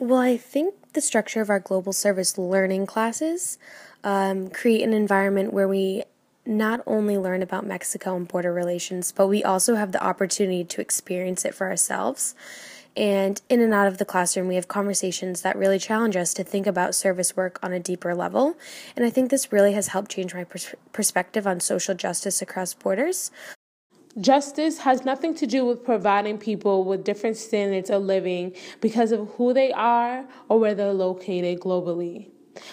Well, I think the structure of our global service learning classes create an environment where we not only learn about Mexico and border relations, but we also have the opportunity to experience it for ourselves. And in and out of the classroom, we have conversations that really challenge us to think about service work on a deeper level. And I think this really has helped change my perspective on social justice across borders. Justice has nothing to do with providing people with different standards of living because of who they are or where they're located globally.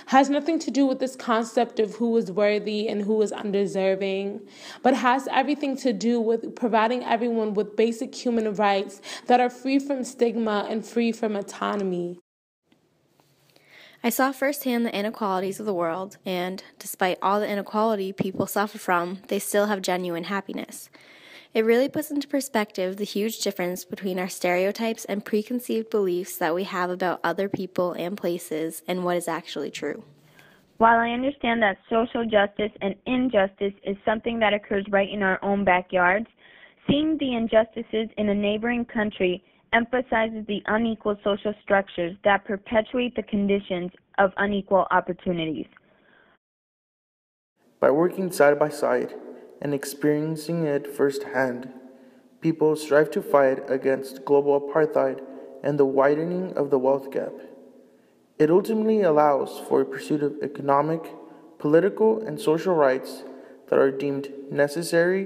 Has nothing to do with this concept of who is worthy and who is undeserving, but has everything to do with providing everyone with basic human rights that are free from stigma and free from autonomy. I saw firsthand the inequalities of the world, and despite all the inequality people suffer from, they still have genuine happiness. It really puts into perspective the huge difference between our stereotypes and preconceived beliefs that we have about other people and places and what is actually true. While I understand that social justice and injustice is something that occurs right in our own backyards, seeing the injustices in a neighboring country emphasizes the unequal social structures that perpetuate the conditions of unequal opportunities. By working side by side and experiencing it firsthand, people strive to fight against global apartheid and the widening of the wealth gap. It ultimately allows for a pursuit of economic, political, and social rights that are deemed necessary.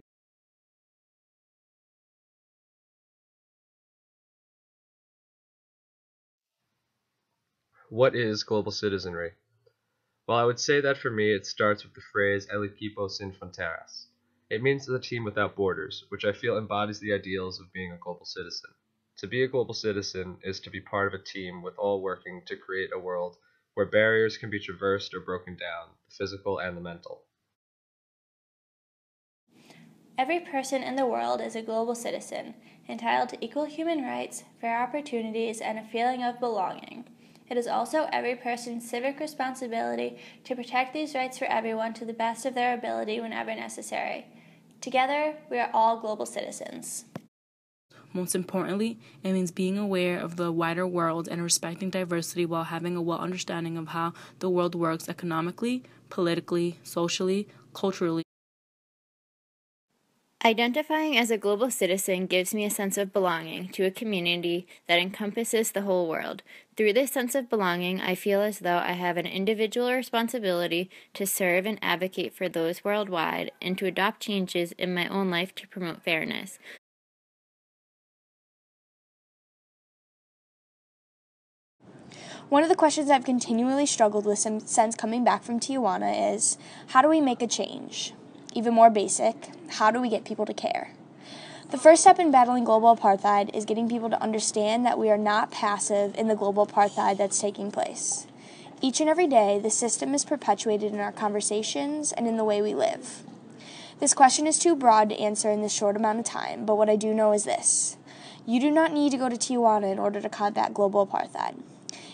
What is global citizenry? Well, I would say that for me it starts with the phrase El equipo sin fronteras. It means the team without borders, which I feel embodies the ideals of being a global citizen. To be a global citizen is to be part of a team with all working to create a world where barriers can be traversed or broken down, the physical and the mental. Every person in the world is a global citizen, entitled to equal human rights, fair opportunities, and a feeling of belonging. It is also every person's civic responsibility to protect these rights for everyone to the best of their ability whenever necessary. Together, we are all global citizens. Most importantly, it means being aware of the wider world and respecting diversity while having a well understanding of how the world works economically, politically, socially, culturally. Identifying as a global citizen gives me a sense of belonging to a community that encompasses the whole world. Through this sense of belonging, I feel as though I have an individual responsibility to serve and advocate for those worldwide and to adopt changes in my own life to promote fairness. One of the questions I've continually struggled with since coming back from Tijuana is, how do we make a change? Even more basic, how do we get people to care? The first step in battling global apartheid is getting people to understand that we are not passive in the global apartheid that's taking place. Each and every day, the system is perpetuated in our conversations and in the way we live. This question is too broad to answer in this short amount of time, but what I do know is this. You do not need to go to Tijuana in order to combat global apartheid.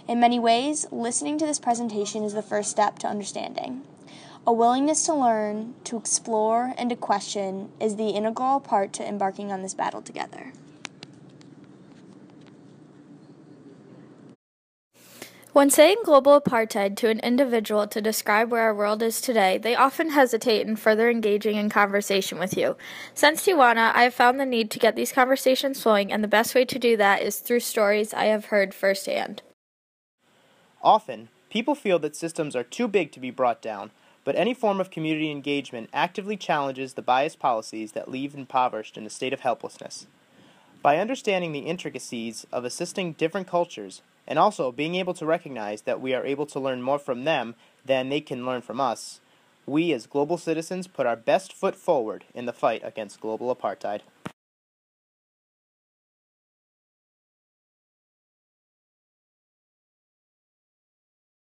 In many ways, listening to this presentation is the first step to understanding. A willingness to learn, to explore, and to question is the integral part to embarking on this battle together. When saying global apartheid to an individual to describe where our world is today, they often hesitate in further engaging in conversation with you. Since Tijuana, I have found the need to get these conversations flowing, and the best way to do that is through stories I have heard firsthand. Often, people feel that systems are too big to be brought down, but any form of community engagement actively challenges the biased policies that leave impoverished in a state of helplessness. By understanding the intricacies of assisting different cultures, and also being able to recognize that we are able to learn more from them than they can learn from us, we as global citizens put our best foot forward in the fight against global apartheid.